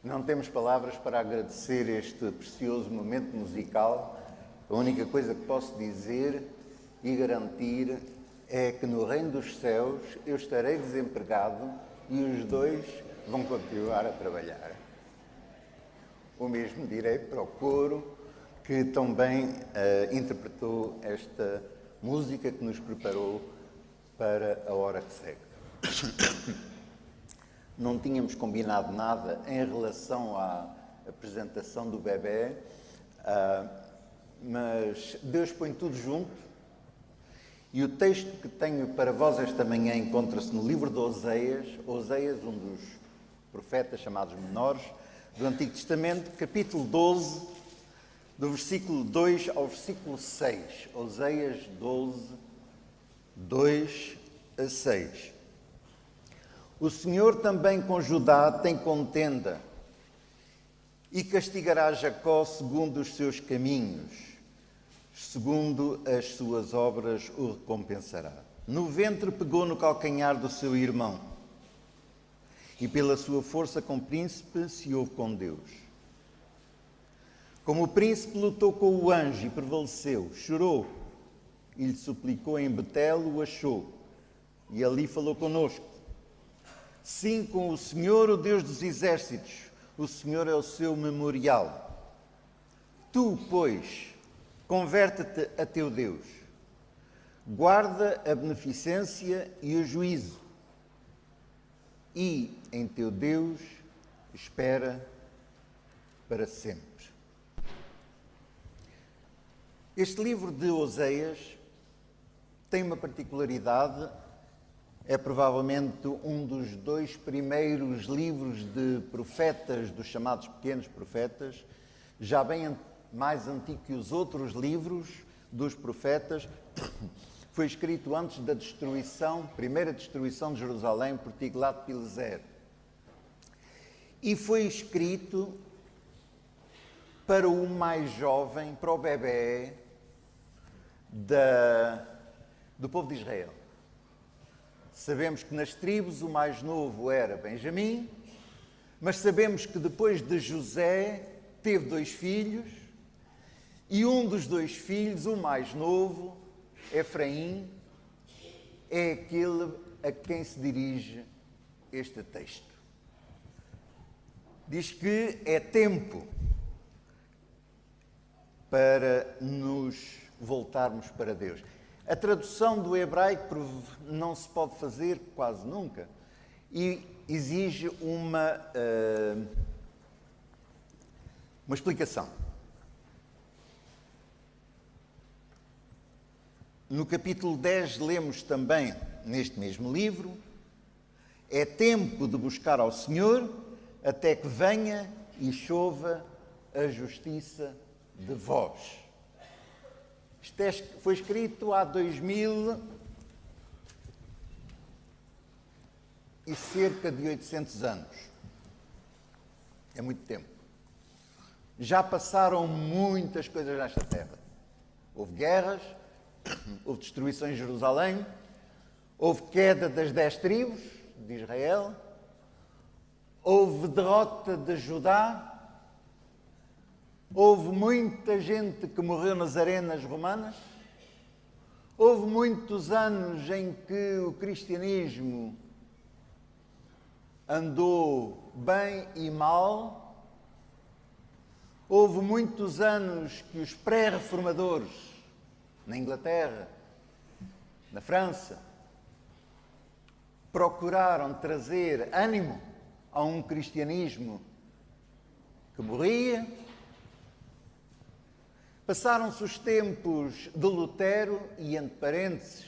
Não temos palavras para agradecer este precioso momento musical. A única coisa que posso dizer e garantir é que no reino dos céus eu estarei desempregado e os dois vão continuar a trabalhar. O mesmo direi para o coro que tão bem interpretou esta música que nos preparou para a hora que segue. Não tínhamos combinado nada em relação à apresentação do bebê, mas Deus põe tudo junto e o texto que tenho para vós esta manhã encontra-se no livro de Oseias, um dos profetas chamados menores do Antigo Testamento, capítulo 12, do versículo 2 ao versículo 6. Oseias 12, 2 a 6. O Senhor também com Judá tem contenda e castigará Jacó segundo os seus caminhos, segundo as suas obras o recompensará. No ventre pegou no calcanhar do seu irmão e pela sua força com príncipe se houve com Deus. Como o príncipe lutou com o anjo e prevaleceu, chorou e lhe suplicou em Betel, o achou e ali falou conosco. Sim, com o Senhor, o Deus dos exércitos, o Senhor é o seu memorial. Tu, pois, converte-te a teu Deus, guarda a beneficência e o juízo, e em teu Deus espera para sempre. Este livro de Oseias tem uma particularidade. É provavelmente um dos dois primeiros livros de profetas, dos chamados pequenos profetas, já bem mais antigo que os outros livros dos profetas. Foi escrito antes da primeira destruição de Jerusalém por Tiglat-Pileser. E foi escrito para o mais jovem, para o bebé do povo de Israel. Sabemos que nas tribos o mais novo era Benjamim, mas sabemos que depois de José teve 2 filhos e um dos 2 filhos, o mais novo, Efraim, é aquele a quem se dirige este texto. Diz que é tempo para nos voltarmos para Deus. A tradução do hebraico não se pode fazer quase nunca e exige uma explicação. No capítulo 10 lemos também, neste mesmo livro, é tempo de buscar ao Senhor até que venha e chova a justiça de vós. Isto foi escrito há 2000 e cerca de 800 anos. É muito tempo. Já passaram muitas coisas nesta terra. Houve guerras, houve destruição em Jerusalém, houve queda das 10 tribos de Israel, houve derrota de Judá, houve muita gente que morreu nas arenas romanas, houve muitos anos em que o cristianismo andou bem e mal, houve muitos anos que os pré-reformadores, na Inglaterra, na França, procuraram trazer ânimo a um cristianismo que morria. Passaram-se os tempos de Lutero e, entre parênteses,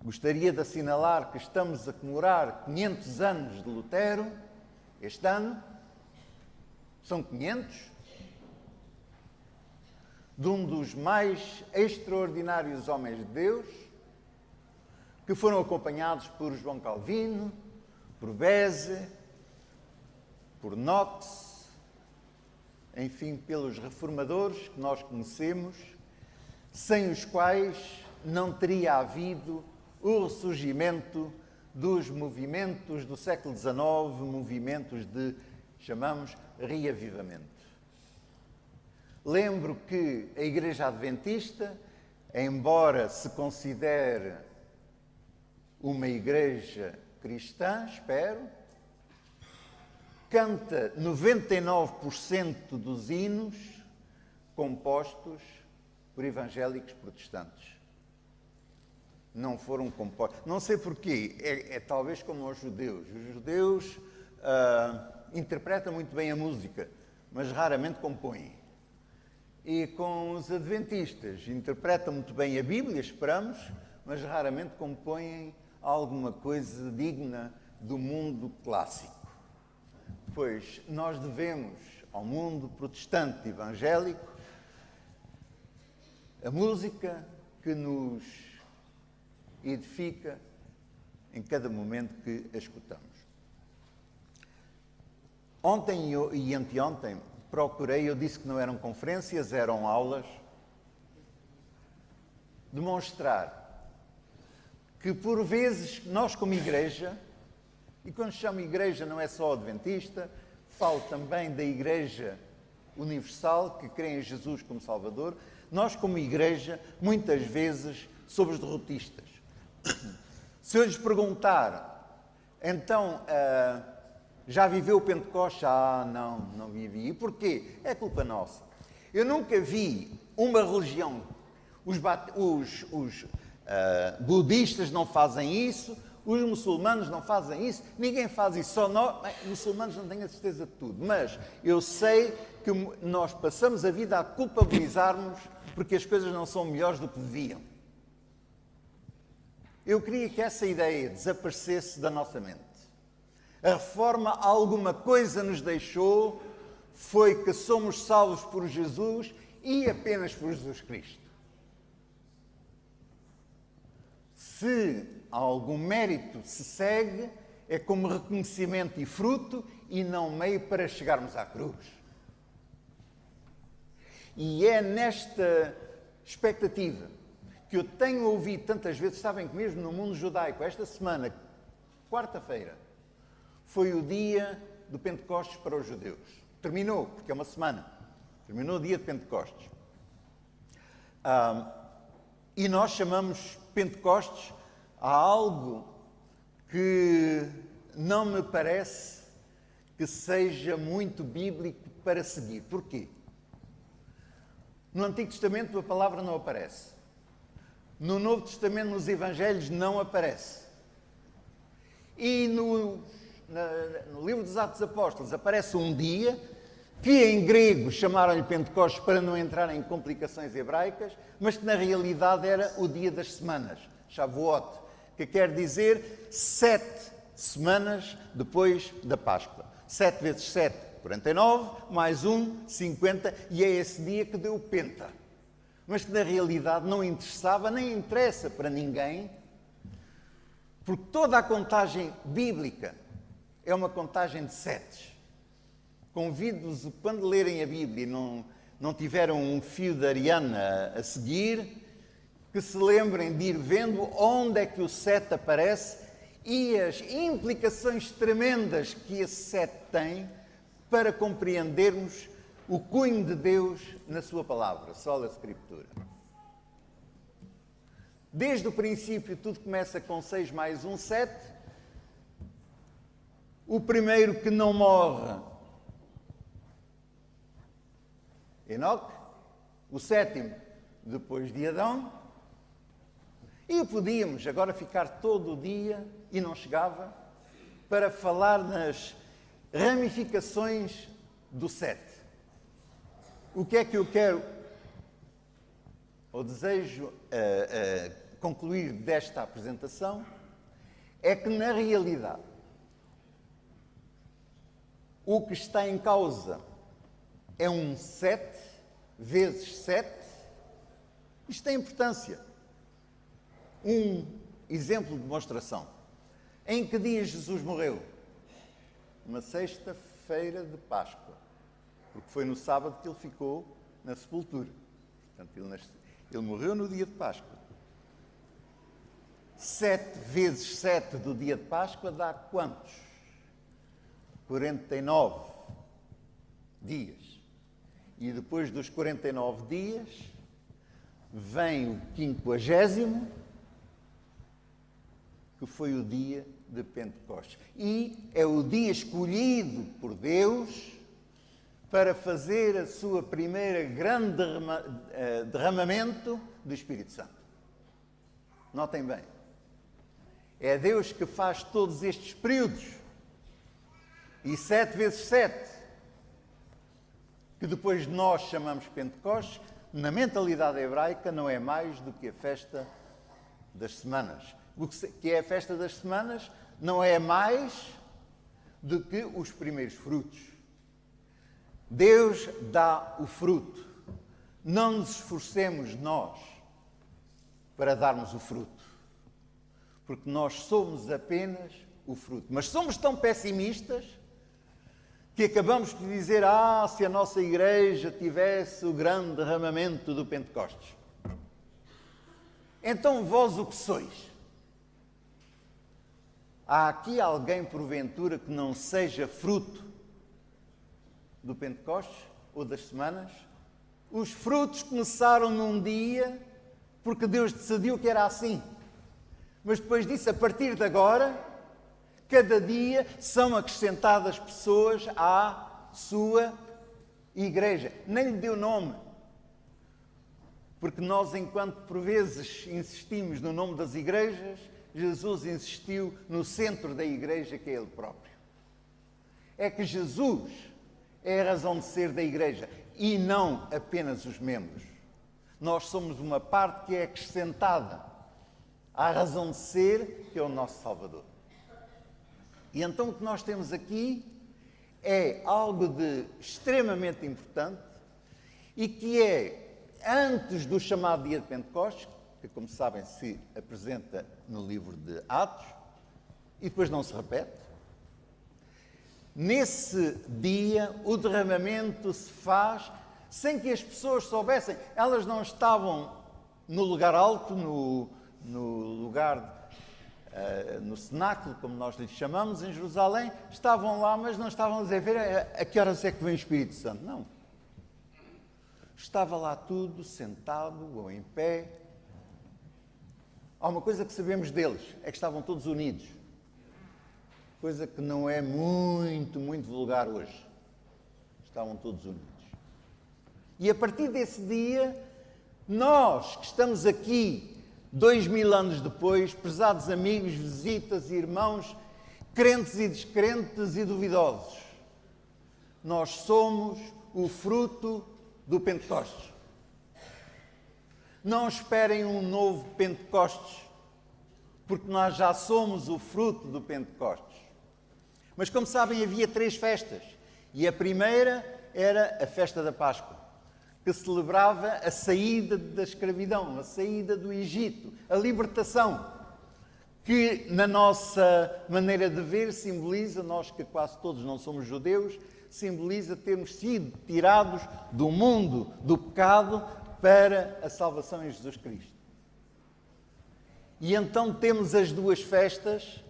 gostaria de assinalar que estamos a comemorar 500 anos de Lutero, este ano. São 500, de um dos mais extraordinários homens de Deus, que foram acompanhados por João Calvino, por Beze, por Knox, enfim, pelos reformadores que nós conhecemos, sem os quais não teria havido o ressurgimento dos movimentos do século XIX, movimentos de chamamos reavivamento. Lembro que a Igreja Adventista, embora se considere uma igreja cristã, espero, canta 99% dos hinos compostos por evangélicos protestantes. Não foram compostos. Não sei porquê. É talvez como os judeus. Os judeus interpretam muito bem a música, mas raramente compõem. E com os adventistas, interpretam muito bem a Bíblia, esperamos, mas raramente compõem alguma coisa digna do mundo clássico. Pois nós devemos ao mundo protestante evangélico a música que nos edifica em cada momento que a escutamos. Ontem e anteontem procurei, eu disse que não eram conferências, eram aulas, demonstrar que por vezes nós como igreja, e quando chamo igreja não é só adventista, falo também da Igreja Universal que crê em Jesus como Salvador, nós como igreja muitas vezes somos derrotistas. Se eu lhes perguntar, então, já viveu o Pentecostes? Não vivi. E porquê? É culpa nossa. Eu nunca vi uma religião, os budistas não fazem isso, os muçulmanos não fazem isso, ninguém faz isso, só nós, muçulmanos não tenho a certeza de tudo, mas eu sei que nós passamos a vida a culpabilizar-nos porque as coisas não são melhores do que deviam. Eu queria que essa ideia desaparecesse da nossa mente. A reforma alguma coisa nos deixou, foi que somos salvos por Jesus e apenas por Jesus Cristo. Se algum mérito se segue, é como reconhecimento e fruto e não meio para chegarmos à cruz. E é nesta expectativa que eu tenho ouvido tantas vezes, sabem que mesmo no mundo judaico, esta semana, quarta-feira, foi o dia do Pentecostes para os judeus. Terminou, porque é uma semana. Terminou o dia de Pentecostes. E nós chamamos Pentecostes a algo que não me parece que seja muito bíblico para seguir. Porquê? No Antigo Testamento a palavra não aparece. No Novo Testamento, nos Evangelhos, não aparece. E no livro dos Atos Apóstolos aparece um dia que em grego chamaram-lhe Pentecostes para não entrar em complicações hebraicas, mas que na realidade era o dia das semanas, Shavuot, que quer dizer 7 semanas depois da Páscoa. 7 vezes 7, 49, mais 1, 50, e é esse dia que deu o Penta. Mas que na realidade não interessava, nem interessa para ninguém, porque toda a contagem bíblica é uma contagem de setes. Convido-vos, quando lerem a Bíblia e não tiveram um fio de Ariana a seguir, que se lembrem de ir vendo onde é que o sete aparece e as implicações tremendas que esse sete tem para compreendermos o cunho de Deus na sua palavra, sola Escritura. Desde o princípio tudo começa com 6 mais 1, 7. O primeiro que não morre, Enoque. O sétimo, depois de Adão. E podíamos agora ficar todo o dia, e não chegava, para falar nas ramificações do 7. O que é que eu quero, ou desejo concluir desta apresentação, é que na realidade o que está em causa é um 7 vezes 7. Isto tem importância. Um exemplo de demonstração. Em que dia Jesus morreu? Uma sexta-feira de Páscoa. Porque foi no sábado que ele ficou na sepultura. Portanto, ele morreu no dia de Páscoa. 7 vezes 7 do dia de Páscoa dá quantos? 49. dias. E depois dos 49 dias, vem o 50º, que foi o dia de Pentecostes. E é o dia escolhido por Deus para fazer a sua primeira grande derramamento do Espírito Santo. Notem bem. É Deus que faz todos estes períodos. E 7 vezes 7, que depois nós chamamos Pentecostes, na mentalidade hebraica não é mais do que a festa das semanas. O que é a festa das semanas não é mais do que os primeiros frutos. Deus dá o fruto. Não nos esforcemos nós para darmos o fruto, porque nós somos apenas o fruto. Mas somos tão pessimistas que acabamos de dizer: se a nossa igreja tivesse o grande derramamento do Pentecostes. Então vós o que sois? Há aqui alguém, porventura, que não seja fruto do Pentecostes ou das semanas? Os frutos começaram num dia porque Deus decidiu que era assim. Mas depois disso, a partir de agora, cada dia são acrescentadas pessoas à sua igreja. Nem lhe deu nome. Porque nós, enquanto por vezes insistimos no nome das igrejas, Jesus insistiu no centro da igreja, que é Ele próprio. É que Jesus é a razão de ser da igreja e não apenas os membros. Nós somos uma parte que é acrescentada à razão de ser, que é o nosso Salvador. E então o que nós temos aqui é algo de extremamente importante e que é antes do chamado dia de Pentecostes, que, como sabem, se apresenta no livro de Atos e depois não se repete. Nesse dia, o derramamento se faz sem que as pessoas soubessem. Elas não estavam no lugar alto, no lugar, no cenáculo, como nós lhe chamamos, em Jerusalém. Estavam lá, mas não estavam a ver a que horas é que vem o Espírito Santo. Não. Estava lá tudo, sentado ou em pé. Há uma coisa que sabemos deles, é que estavam todos unidos. Coisa que não é muito vulgar hoje. Estavam todos unidos. E a partir desse dia, nós que estamos aqui 2000 anos depois, prezados amigos, visitas, irmãos, crentes e descrentes e duvidosos, nós somos o fruto do Pentecostes. Não esperem um novo Pentecostes, porque nós já somos o fruto do Pentecostes. Mas, como sabem, havia 3 festas. E a primeira era a festa da Páscoa, que celebrava a saída da escravidão, a saída do Egito, a libertação, que na nossa maneira de ver simboliza, nós que quase todos não somos judeus, simboliza termos sido tirados do mundo do pecado para a salvação em Jesus Cristo. E então temos as 2 festas,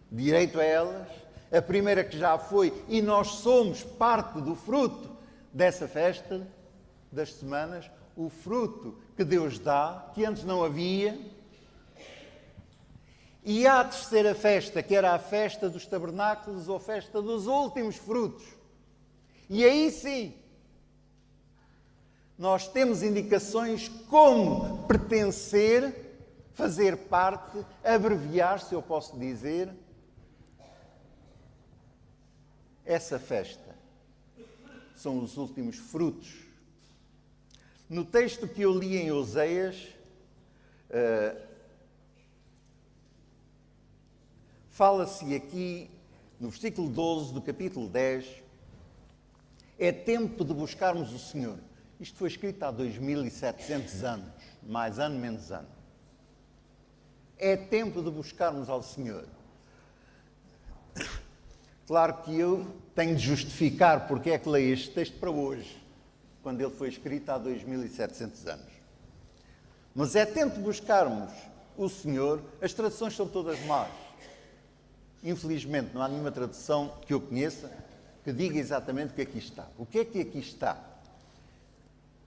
direito a elas, a primeira que já foi, e nós somos parte do fruto dessa festa das semanas, o fruto que Deus dá, que antes não havia. E há a terceira festa, que era a festa dos tabernáculos, ou festa dos últimos frutos. E aí sim, nós temos indicações como pertencer, fazer parte, abreviar, se eu posso dizer, essa festa. São os últimos frutos. No texto que eu li em Oseias, fala-se aqui, no versículo 12 do capítulo 10, é tempo de buscarmos o Senhor. Isto foi escrito há 2700 anos, mais ano, menos ano. É tempo de buscarmos ao Senhor. Claro que eu tenho de justificar porque é que leio este texto para hoje, quando ele foi escrito há 2700 anos. Mas é tempo de buscarmos o Senhor. As traduções são todas más. Infelizmente, não há nenhuma tradução que eu conheça que diga exatamente o que aqui está. O que é que aqui está?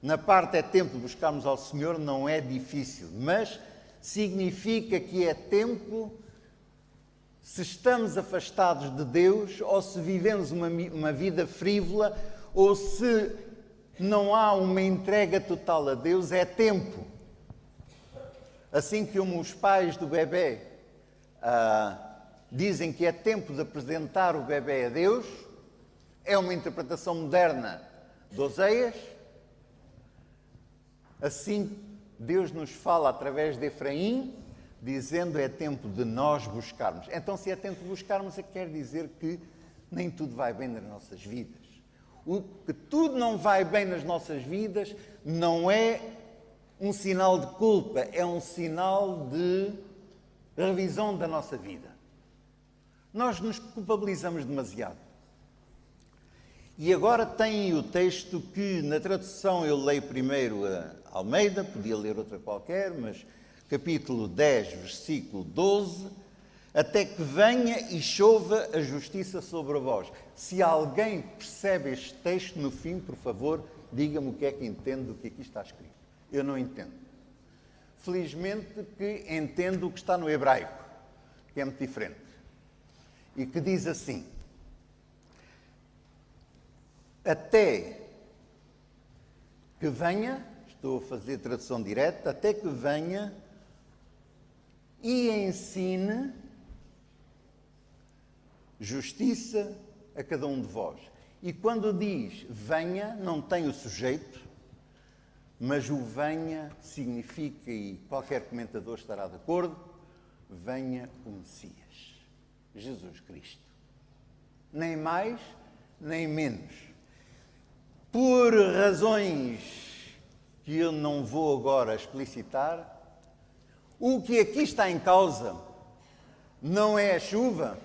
Na parte é tempo de buscarmos ao Senhor, não é difícil, mas significa que é tempo se estamos afastados de Deus ou se vivemos uma vida frívola ou se não há uma entrega total a Deus, é tempo. Assim como os pais do bebê dizem que é tempo de apresentar o bebê a Deus, é uma interpretação moderna de Oseias. Assim, Deus nos fala através de Efraim, dizendo é tempo de nós buscarmos. Então, se é tempo de buscarmos, quer dizer que nem tudo vai bem nas nossas vidas. O que tudo não vai bem nas nossas vidas não é um sinal de culpa, é um sinal de revisão da nossa vida. Nós nos culpabilizamos demasiado. E agora tem o texto que, na tradução, eu leio primeiro a Almeida, podia ler outra qualquer, mas capítulo 10, versículo 12, até que venha e chova a justiça sobre vós. Se alguém percebe este texto, no fim, por favor, diga-me o que é que entende do que aqui está escrito. Eu não entendo. Felizmente que entendo o que está no hebraico, que é muito diferente. E que diz assim: até que venha, estou a fazer tradução direta, até que venha e ensine justiça a cada um de vós. E quando diz venha, não tem o sujeito, mas o venha significa, e qualquer comentador estará de acordo, venha o Messias, Jesus Cristo. Nem mais, nem menos. Por razões que eu não vou agora explicitar, o que aqui está em causa não é a chuva,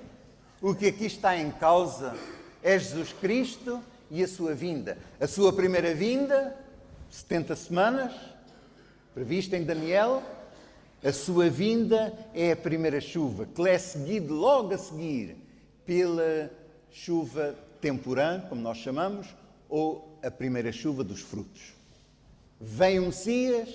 o que aqui está em causa é Jesus Cristo e a sua vinda. A sua primeira vinda, 70 semanas, prevista em Daniel, a sua vinda é a primeira chuva, que lhe é seguido logo a seguir pela chuva temporã, como nós chamamos, ou a primeira chuva dos frutos. Vem o Messias,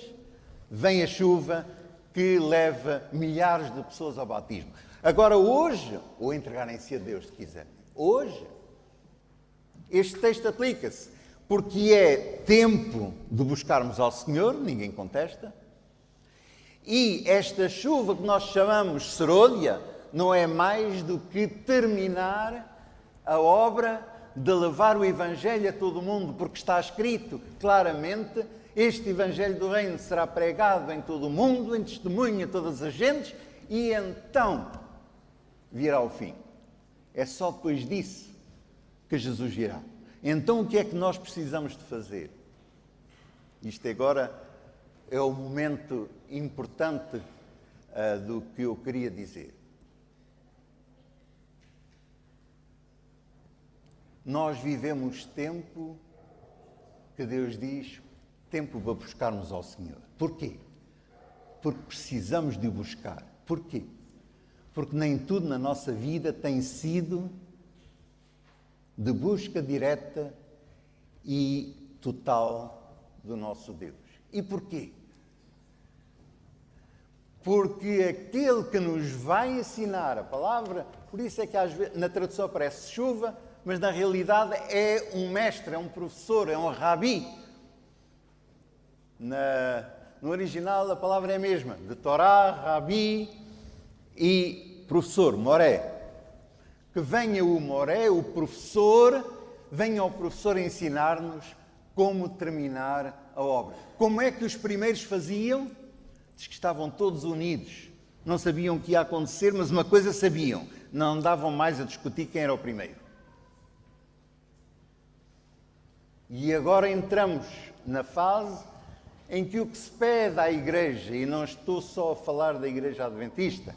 vem a chuva que leva milhares de pessoas ao batismo. Agora hoje, ou entregarem-se a Deus se quiserem, hoje, este texto aplica-se, porque é tempo de buscarmos ao Senhor, ninguém contesta, e esta chuva que nós chamamos serôdia não é mais do que terminar a obra de levar o Evangelho a todo o mundo, porque está escrito claramente: este Evangelho do Reino será pregado em todo o mundo, em testemunho a todas as gentes, e então virá o fim. É só depois disso que Jesus virá. Então o que é que nós precisamos de fazer? Isto agora é o momento importante do que eu queria dizer. Nós vivemos tempo que Deus diz, tempo para buscarmos ao Senhor. Porquê? Porque precisamos de o buscar. Porquê? Porque nem tudo na nossa vida tem sido de busca direta e total do nosso Deus. E porquê? Porque aquele que nos vai ensinar a palavra, por isso é que às vezes na tradução aparece chuva, mas na realidade é um mestre, é um professor, é um rabi. No original a palavra é a mesma, de Torá, rabi e professor, moré. Que venha o moré, o professor, venha o professor ensinar-nos como terminar a obra. Como é que os primeiros faziam? Diz que estavam todos unidos. Não sabiam o que ia acontecer, mas uma coisa sabiam: não andavam mais a discutir quem era o primeiro. E agora entramos na fase em que o que se pede à Igreja, e não estou só a falar da Igreja Adventista,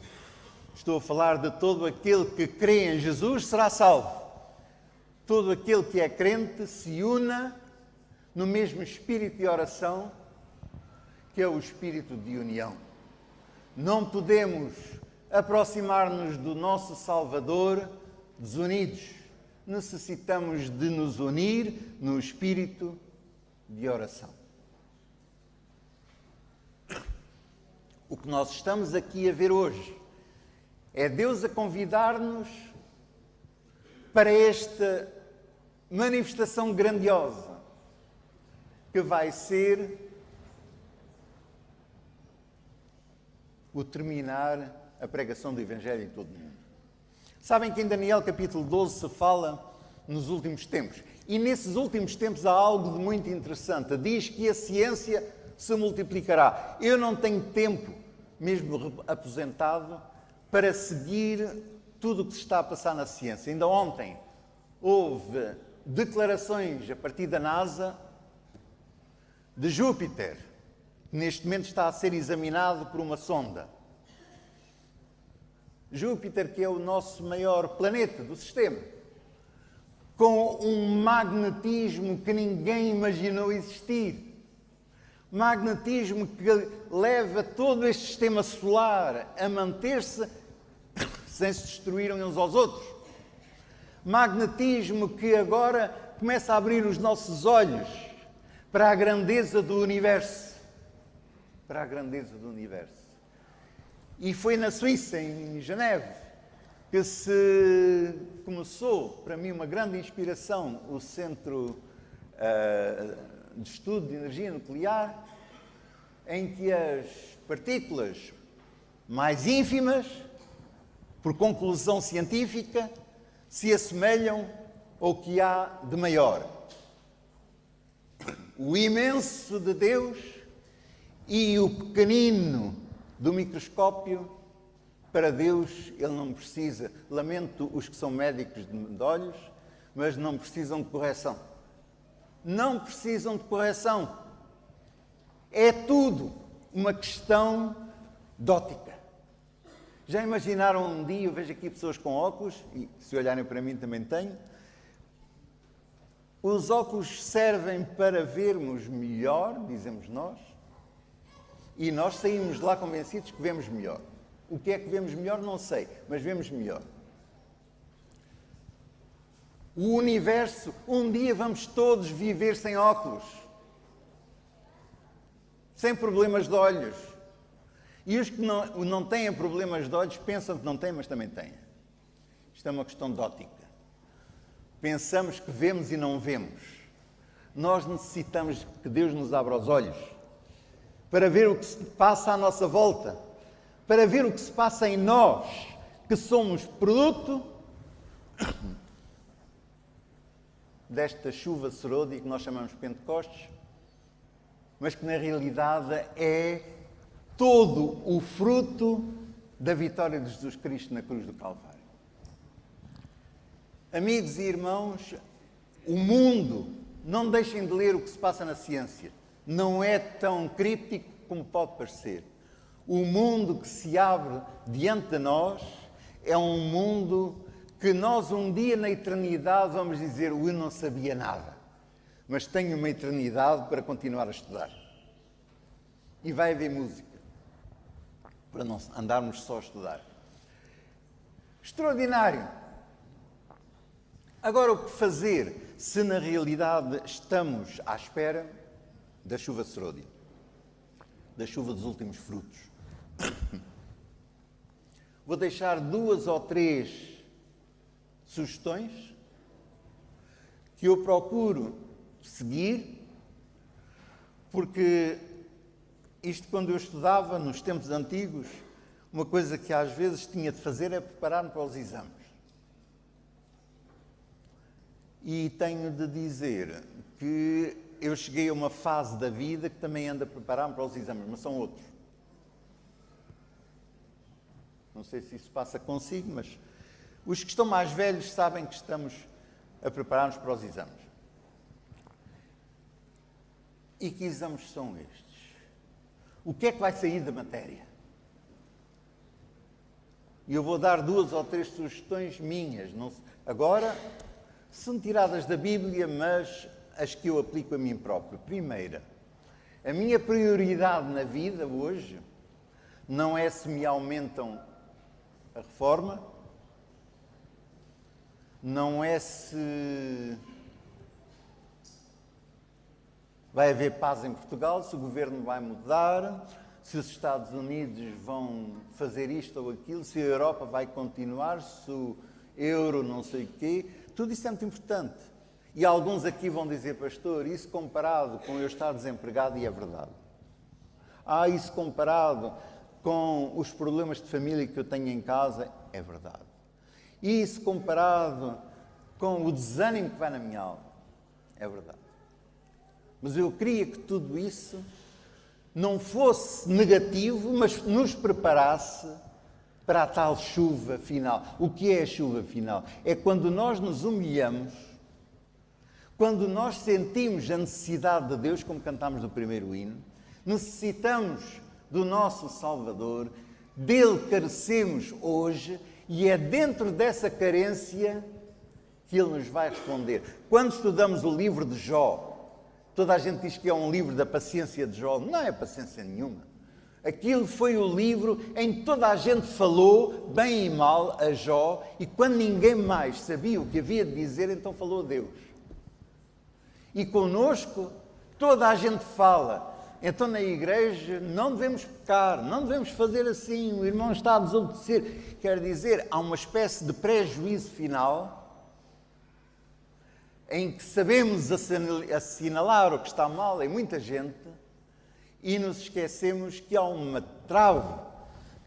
estou a falar de todo aquele que crê em Jesus será salvo. Todo aquele que é crente se una no mesmo espírito de oração, que é o espírito de união. Não podemos aproximar-nos do nosso Salvador desunidos. necessitamos de nos unir no espírito de oração. O que nós estamos aqui a ver hoje é Deus a convidar-nos para esta manifestação grandiosa que vai ser o terminar a pregação do Evangelho em todo o mundo. Sabem que em Daniel capítulo 12 se fala nos últimos tempos. E nesses últimos tempos há algo de muito interessante. Diz que a ciência se multiplicará. Eu não tenho tempo, mesmo aposentado, para seguir tudo o que se está a passar na ciência. Ainda ontem houve declarações a partir da NASA de Júpiter, que neste momento está a ser examinado por uma sonda. Júpiter, que é o nosso maior planeta do sistema, com um magnetismo que ninguém imaginou existir. Magnetismo que leva todo este sistema solar a manter-se sem se destruírem uns aos outros. Magnetismo que agora começa a abrir os nossos olhos para a grandeza do universo. Para a grandeza do universo. E foi na Suíça, em Geneve, que se começou, para mim, uma grande inspiração, o Centro de Estudo de Energia Nuclear, em que as partículas mais ínfimas, por conclusão científica, se assemelham ao que há de maior. O imenso de Deus e o pequenino do microscópio, para Deus, Ele não precisa. Lamento os que são médicos de olhos, mas não precisam de correção. Não precisam de correção. É tudo uma questão de ótica. Já imaginaram um dia, eu vejo aqui pessoas com óculos, e se olharem para mim também tenho, os óculos servem para vermos melhor, dizemos nós, e nós saímos de lá convencidos que vemos melhor. O que é que vemos melhor, não sei, mas vemos melhor. O universo, um dia vamos todos viver sem óculos, sem problemas de olhos. E os que não têm problemas de olhos pensam que não têm, mas também têm. Isto é uma questão de ótica. Pensamos que vemos e não vemos. Nós necessitamos que Deus nos abra os olhos para ver o que se passa à nossa volta, para ver o que se passa em nós, que somos produto desta chuva serôdia que nós chamamos de Pentecostes, mas que na realidade é todo o fruto da vitória de Jesus Cristo na cruz do Calvário. Amigos e irmãos, o mundo, não deixem de ler o que se passa na ciência, não é tão críptico como pode parecer. O mundo que se abre diante de nós é um mundo que nós um dia na eternidade vamos dizer: eu não sabia nada, mas tenho uma eternidade para continuar a estudar. E vai haver música, para não andarmos só a estudar. Extraordinário! Agora, o que fazer se na realidade estamos à espera da chuva serôdia, da chuva dos últimos frutos? Vou deixar 2 ou 3 sugestões que eu procuro seguir, porque isto, quando eu estudava nos tempos antigos, uma coisa que às vezes tinha de fazer é preparar-me para os exames. E tenho de dizer que eu cheguei a uma fase da vida que também ando a preparar-me para os exames, mas são outros. Não sei se isso passa consigo, mas os que estão mais velhos sabem que estamos a preparar-nos para os exames. E que exames são estes? O que é que vai sair da matéria? E eu vou dar 2 ou 3 sugestões minhas. Agora, são tiradas da Bíblia, mas as que eu aplico a mim próprio. Primeira, a minha prioridade na vida hoje não é se me aumentam a reforma, não é se vai haver paz em Portugal, se o governo vai mudar, se os Estados Unidos vão fazer isto ou aquilo, se a Europa vai continuar, se o euro não sei o quê. Tudo isso é muito importante. E alguns aqui vão dizer, pastor, isso comparado com eu estar desempregado, e é verdade. Isso comparado com os problemas de família que eu tenho em casa, é verdade. Isso comparado com o desânimo que vai na minha alma, é verdade. Mas eu queria que tudo isso não fosse negativo, mas nos preparasse para a tal chuva final. O que é a chuva final? É quando nós nos humilhamos, quando nós sentimos a necessidade de Deus, como cantámos no primeiro hino, necessitamos do nosso Salvador, dele carecemos hoje, e é dentro dessa carência que ele nos vai responder. Quando estudamos o livro de Jó, toda a gente diz que é um livro da paciência de Jó. Não é paciência nenhuma. Aquilo foi o livro em que toda a gente falou, bem e mal, a Jó, e quando ninguém mais sabia o que havia de dizer, então falou a Deus. E connosco, toda a gente fala. Então, na igreja, não devemos pecar, não devemos fazer assim, o irmão está a desobedecer. Quer dizer, há uma espécie de prejuízo final em que sabemos assinalar o que está mal em muita gente e nos esquecemos que há uma trave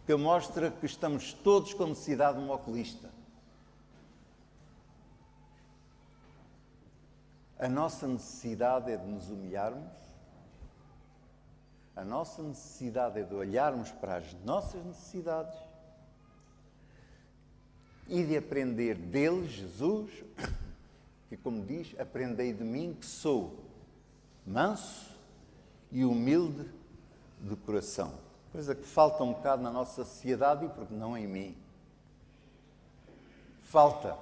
que mostra que estamos todos com necessidade de um oculista. A nossa necessidade é de nos humilharmos, a nossa necessidade é de olharmos para as nossas necessidades e de aprender dele, Jesus, que, como diz, aprendei de mim que sou manso e humilde de coração. Coisa que falta um bocado na nossa sociedade e porque não em mim. Falta.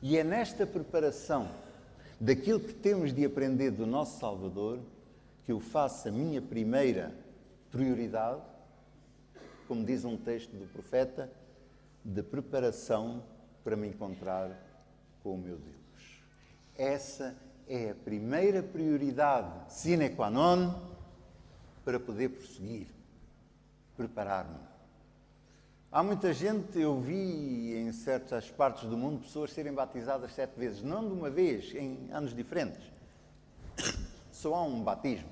E é nesta preparação daquilo que temos de aprender do nosso Salvador que eu faço a minha primeira prioridade, como diz um texto do profeta, de preparação para me encontrar com o meu Deus. Essa é a primeira prioridade sine qua non para poder prosseguir, preparar-me. Há muita gente, eu vi em certas partes do mundo, pessoas serem batizadas 7 vezes, não de uma vez, em anos diferentes. Só há um batismo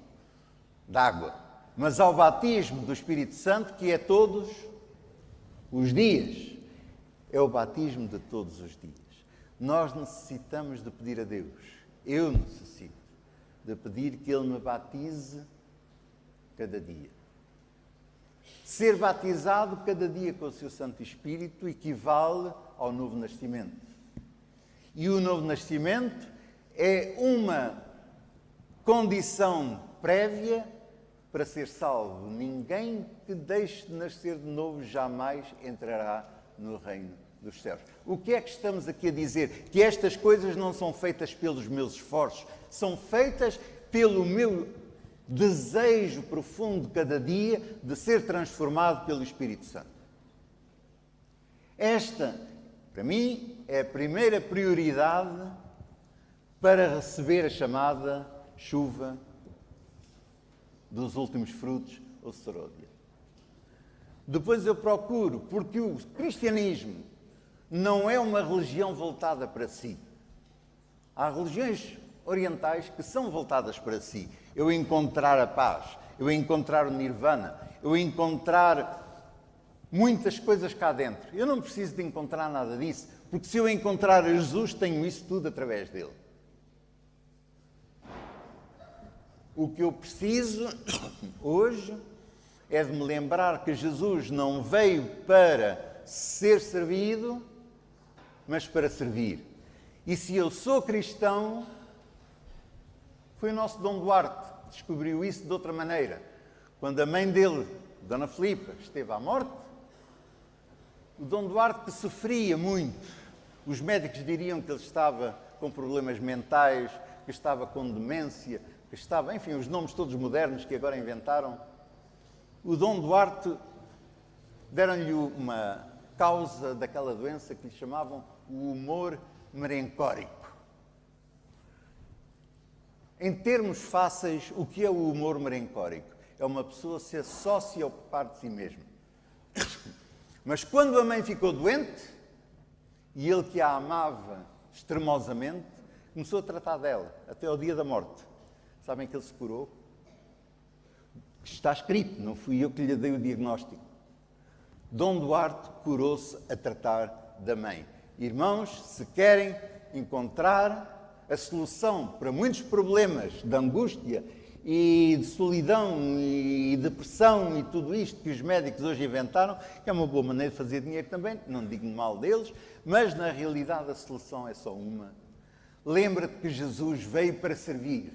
de água, mas há o batismo do Espírito Santo, que é todos os dias. É o batismo de todos os dias. Nós necessitamos de pedir a Deus, eu necessito de pedir que Ele me batize cada dia. Ser batizado cada dia com o seu Santo Espírito equivale ao novo nascimento. E o novo nascimento é uma condição prévia para ser salvo. Ninguém que deixe de nascer de novo jamais entrará no reino dos céus. O que é que estamos aqui a dizer? Que estas coisas não são feitas pelos meus esforços, são feitas pelo meu desejo profundo cada dia de ser transformado pelo Espírito Santo. Esta, para mim, é a primeira prioridade para receber a chamada chuva dos últimos frutos, ou seródia. Depois eu procuro, porque o cristianismo não é uma religião voltada para si. Há religiões orientais que são voltadas para si. Eu encontrar a paz, eu encontrar o nirvana, eu encontrar muitas coisas cá dentro. Eu não preciso de encontrar nada disso, porque se eu encontrar a Jesus, tenho isso tudo através dele. O que eu preciso hoje é de me lembrar que Jesus não veio para ser servido, mas para servir. E se eu sou cristão, foi o nosso Dom Duarte que descobriu isso de outra maneira. Quando a mãe dele, Dona Filipa, esteve à morte, o Dom Duarte sofria muito. Os médicos diriam que ele estava com problemas mentais, que estava com demência, que estava, enfim, os nomes todos modernos que agora inventaram. O Dom Duarte deram-lhe causa daquela doença que lhe chamavam o humor merencórico. Em termos fáceis, o que é o humor merencórico? É uma pessoa ser só se ocupar de si mesmo. Mas quando a mãe ficou doente, e ele que a amava extremosamente, começou a tratar dela, até ao dia da morte. Sabem que ele se curou? Está escrito, não fui eu que lhe dei o diagnóstico. Dom Duarte curou-se a tratar da mãe. Irmãos, se querem encontrar a solução para muitos problemas de angústia e de solidão e depressão e tudo isto que os médicos hoje inventaram, que é uma boa maneira de fazer dinheiro também, não digo mal deles, mas na realidade a solução é só uma. Lembra-te que Jesus veio para servir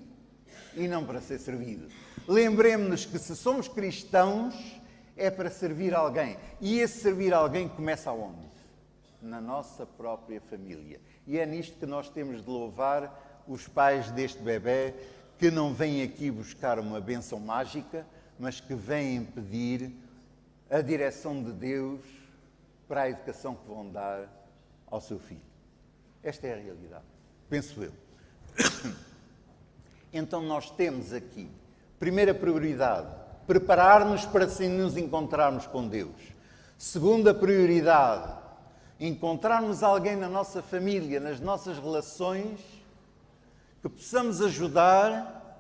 e não para ser servido. Lembremos-nos que se somos cristãos é para servir alguém. E esse servir alguém começa aonde? Na nossa própria família. E é nisto que nós temos de louvar os pais deste bebê, que não vêm aqui buscar uma bênção mágica, mas que vêm pedir a direção de Deus para a educação que vão dar ao seu filho. Esta é a realidade, penso eu. Então nós temos aqui, primeira prioridade, preparar-nos para assim nos encontrarmos com Deus. Segunda prioridade, encontrarmos alguém na nossa família, nas nossas relações, que possamos ajudar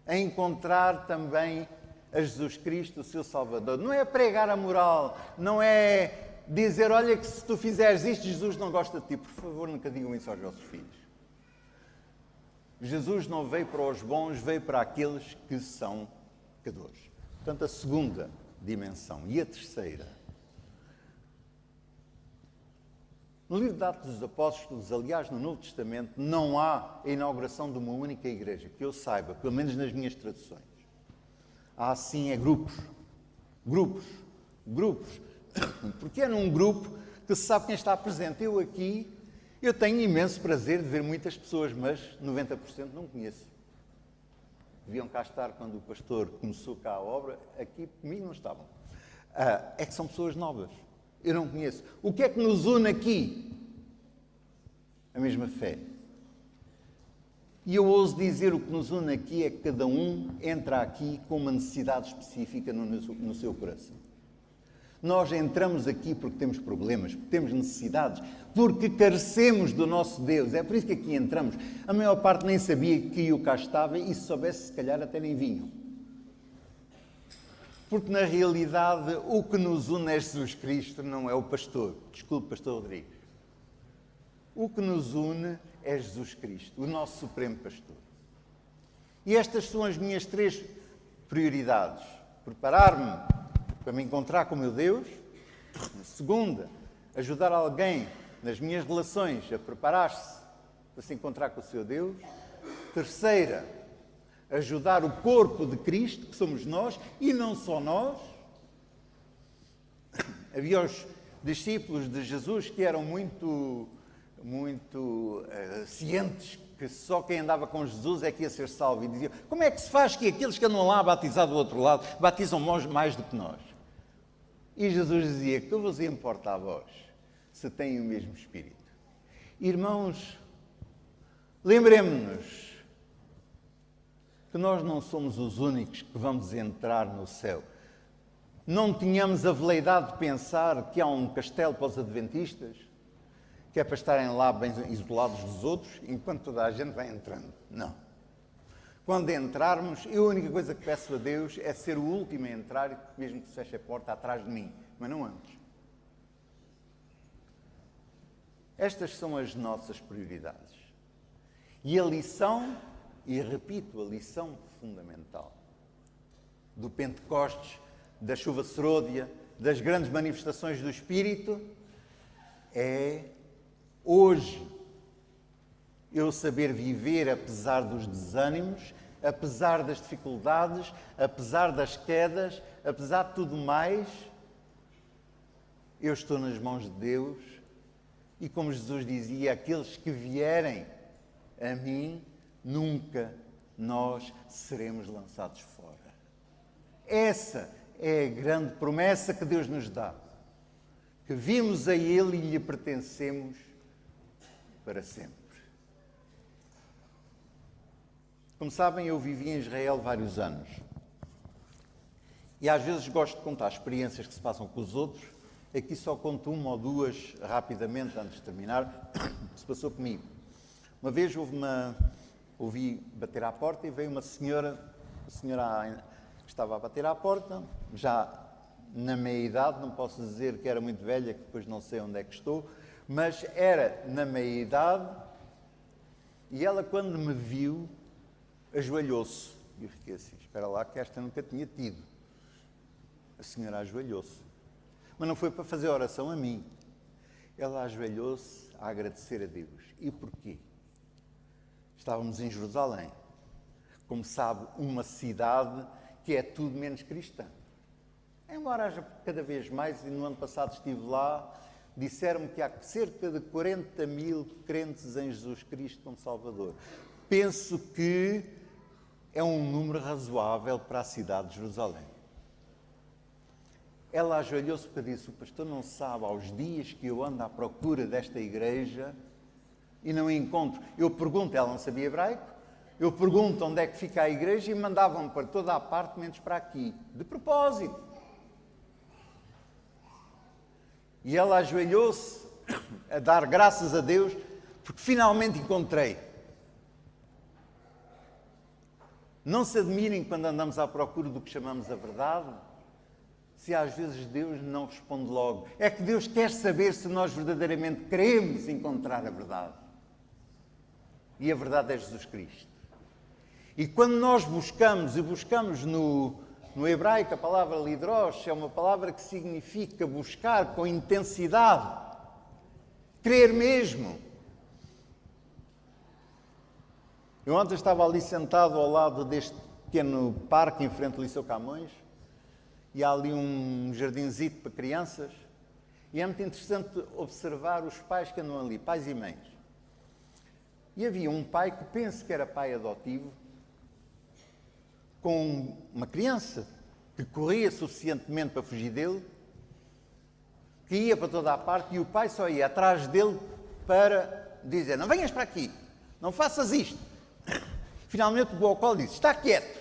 a encontrar também a Jesus Cristo, o seu Salvador. Não é pregar a moral, não é dizer, olha que se tu fizeres isto, Jesus não gosta de ti. Por favor, nunca digam isso aos vossos filhos. Jesus não veio para os bons, veio para aqueles que são pecadores. Portanto, a segunda dimensão. E a terceira. No livro de Atos dos Apóstolos, aliás, no Novo Testamento, não há a inauguração de uma única igreja, que eu saiba, pelo menos nas minhas traduções. Há, sim, grupos. Grupos. Porque é num grupo que se sabe quem está presente. Eu aqui, eu tenho imenso prazer de ver muitas pessoas, mas 90% não conheço. Deviam cá estar quando o pastor começou cá a obra, aqui comigo não estavam. É que são pessoas novas. Eu não conheço. O que é que nos une aqui? A mesma fé. E eu ouso dizer, o que nos une aqui é que cada um entra aqui com uma necessidade específica no seu coração. Nós entramos aqui porque temos problemas, porque temos necessidades, porque carecemos do nosso Deus. É por isso que aqui entramos. A maior parte nem sabia que eu cá estava e se soubesse, se calhar, até nem vinham. Porque, na realidade, o que nos une é Jesus Cristo, não é o pastor. Desculpe, pastor Rodrigues. O que nos une é Jesus Cristo, o nosso supremo pastor. E estas são as minhas 3 prioridades. Preparar-me para me encontrar com o meu Deus. Segunda, ajudar alguém nas minhas relações a preparar-se para se encontrar com o seu Deus. Terceira, ajudar o corpo de Cristo, que somos nós, e não só nós. Havia os discípulos de Jesus que eram muito cientes que só quem andava com Jesus é que ia ser salvo. E diziam, como é que se faz que aqueles que andam lá a batizar do outro lado batizam mais do que nós? E Jesus dizia, que vos importa a vós, se têm o mesmo Espírito? Irmãos, lembremos-nos que nós não somos os únicos que vamos entrar no céu. Não tínhamos a veleidade de pensar que há um castelo para os adventistas, que é para estarem lá bem isolados dos outros, enquanto toda a gente vai entrando. Não. Quando entrarmos, eu a única coisa que peço a Deus é ser o último a entrar, mesmo que se feche a porta atrás de mim, mas não antes. Estas são as nossas prioridades. E a lição, e repito, a lição fundamental do Pentecostes, da chuva serôdia, das grandes manifestações do Espírito, é hoje eu saber viver apesar dos desânimos, apesar das dificuldades, apesar das quedas, apesar de tudo mais, eu estou nas mãos de Deus e, como Jesus dizia, aqueles que vierem a mim, nunca nós seremos lançados fora. Essa é a grande promessa que Deus nos dá. que vimos a Ele e lhe pertencemos para sempre. Como sabem, eu vivi em Israel vários anos. E às vezes gosto de contar experiências que se passam com os outros. Aqui só conto uma ou duas rapidamente antes de terminar, que se passou comigo. Uma vez ouvi bater à porta e veio uma senhora, a senhora que estava a bater à porta, já na meia-idade, não posso dizer que era muito velha, que depois não sei onde é que estou, mas era na meia-idade, e ela, quando me viu, ajoelhou-se. E eu fiquei assim, espera lá, que esta nunca tinha tido. A senhora ajoelhou-se. Mas não foi para fazer oração a mim. Ela ajoelhou-se a agradecer a Deus. E porquê? Estávamos em Jerusalém. Como sabe, uma cidade que é tudo menos cristã. Embora haja cada vez mais, e no ano passado estive lá, disseram-me que há cerca de 40 mil crentes em Jesus Cristo como Salvador. Penso que é um número razoável para a cidade de Jerusalém. Ela ajoelhou-se porque disse: o pastor não sabe aos dias que eu ando à procura desta igreja e não encontro. Eu pergunto, ela não sabia hebraico, eu pergunto onde é que fica a igreja e mandavam-me para toda a parte, menos para aqui. De propósito. E ela ajoelhou-se a dar graças a Deus porque finalmente encontrei. Não se admirem quando andamos à procura do que chamamos a verdade, se às vezes Deus não responde logo. É que Deus quer saber se nós verdadeiramente queremos encontrar a verdade. E a verdade é Jesus Cristo. E quando nós buscamos, e buscamos no hebraico, a palavra lidrosh é uma palavra que significa buscar com intensidade, crer mesmo. Eu ontem estava ali sentado ao lado deste pequeno parque em frente ao Liceu Camões, e há ali um jardinzito para crianças, e é muito interessante observar os pais que andam ali, pais e mães. E havia um pai que penso que era pai adotivo, com uma criança que corria suficientemente para fugir dele, que ia para toda a parte, e o pai só ia atrás dele para dizer: não venhas para aqui, não faças isto. Finalmente pegou ao colo e disse: está quieto.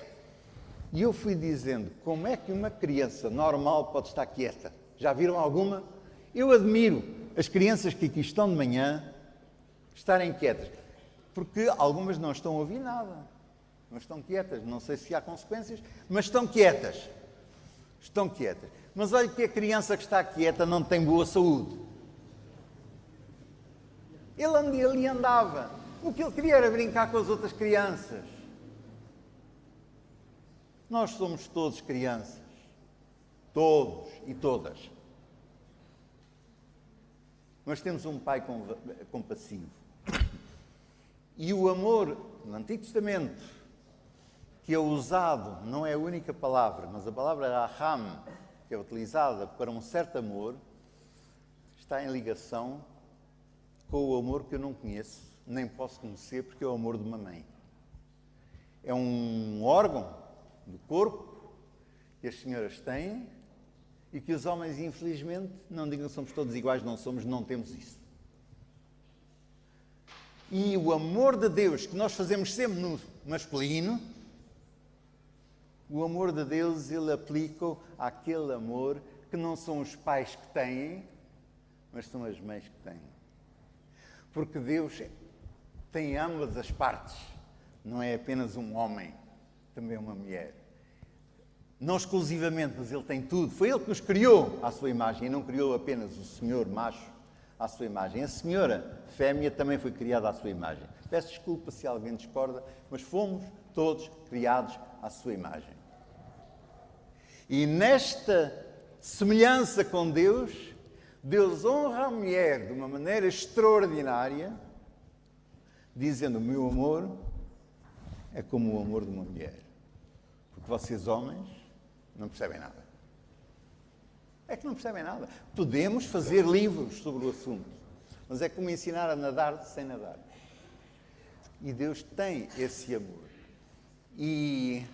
E eu fui dizendo: como é que uma criança normal pode estar quieta? Já viram alguma? Eu admiro as crianças que aqui estão de manhã estarem quietas, porque algumas não estão a ouvir nada. Não estão quietas, não sei se há consequências, mas estão quietas. Estão quietas. Mas olha que a criança que está quieta não tem boa saúde. Ele ali andava. O que ele queria era brincar com as outras crianças. Nós somos todos crianças. Todos e todas. Mas temos um pai compassivo. E o amor, no Antigo Testamento, que é usado, não é a única palavra, mas a palavra raham, que é utilizada para um certo amor, está em ligação com o amor que eu não conheço, nem posso conhecer, porque é o amor de uma mãe. É um órgão do corpo que as senhoras têm e que os homens, infelizmente, não digam que somos todos iguais, não somos, não temos isso. E o amor de Deus, que nós fazemos sempre no masculino, o amor de Deus, ele aplica àquele amor que não são os pais que têm, mas são as mães que têm. Porque Deus tem ambas as partes. Não é apenas um homem, também uma mulher. Não exclusivamente, mas ele tem tudo. Foi ele que nos criou à sua imagem e não criou apenas o senhor macho à sua imagem. A senhora fêmea também foi criada à sua imagem. Peço desculpa se alguém discorda, mas fomos todos criados à sua imagem. E nesta semelhança com Deus, Deus honra a mulher de uma maneira extraordinária, dizendo: o meu amor é como o amor de uma mulher. Porque vocês, homens, não percebem nada. É que não percebem nada. Podemos fazer livros sobre o assunto, mas é como ensinar a nadar sem nadar. E Deus tem esse amor. E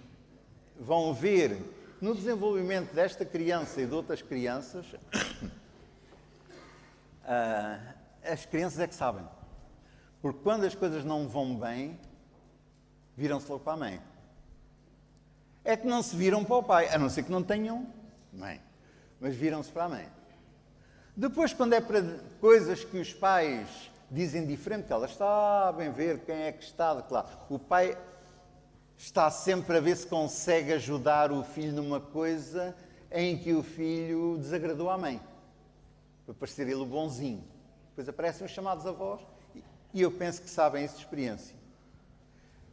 vão ver no desenvolvimento desta criança e de outras crianças As crianças é que sabem. Porque quando as coisas não vão bem, viram-se logo para a mãe. É que não se viram para o pai, a não ser que não tenham mãe. Mas viram-se para a mãe. Depois, quando é para coisas que os pais dizem diferente, que elas sabem ver quem é que está de que lado. O pai está sempre a ver se consegue ajudar o filho numa coisa em que o filho desagradou à mãe. Para parecer ele o bonzinho. Depois aparecem os chamados avós e eu penso que sabem isso de experiência.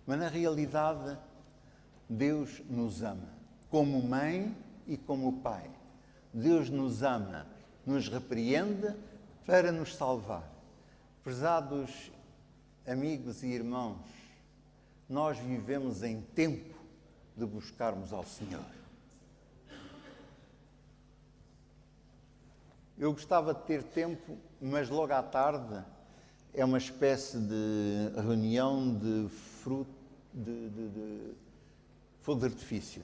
Mas na realidade, Deus nos ama, como mãe e como pai. Deus nos ama, nos repreende para nos salvar. Prezados amigos e irmãos, nós vivemos em tempo de buscarmos ao Senhor. Eu gostava de ter tempo, mas logo à tarde é uma espécie de reunião de fogo de artifício.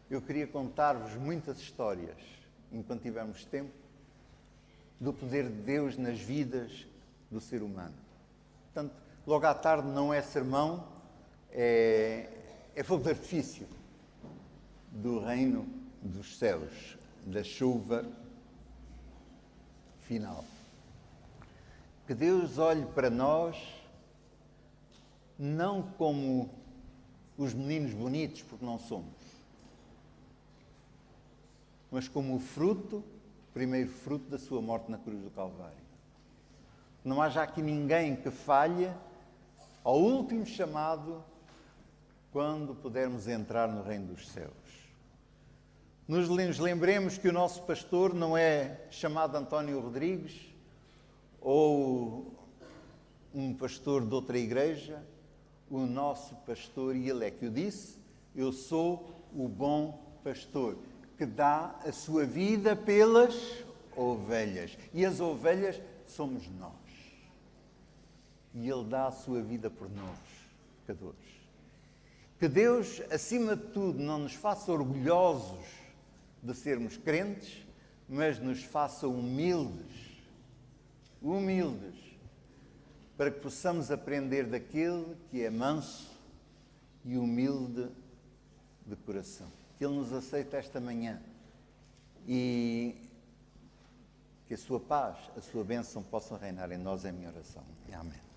Eu queria contar-vos muitas histórias, enquanto tivermos tempo, do poder de Deus nas vidas do ser humano. Portanto, logo à tarde não é sermão, é fogo de artifício do reino dos céus, da chuva final. Que Deus olhe para nós não como os meninos bonitos, porque não somos, mas como o fruto, primeiro fruto da sua morte na cruz do Calvário. Não haja aqui ninguém que falhe ao último chamado quando pudermos entrar no reino dos céus. Nos lembremos que o nosso pastor não é chamado António Rodrigues ou um pastor de outra igreja. O nosso pastor, e ele é que o disse, eu sou o bom pastor, que dá a sua vida pelas ovelhas. E as ovelhas somos nós. E ele dá a sua vida por nós, pecadores. Que Deus, acima de tudo, não nos faça orgulhosos de sermos crentes, mas nos faça humildes, para que possamos aprender daquele que é manso e humilde de coração. Que Ele nos aceite esta manhã e que a sua paz, a sua bênção possam reinar em nós, é a minha oração. Amém.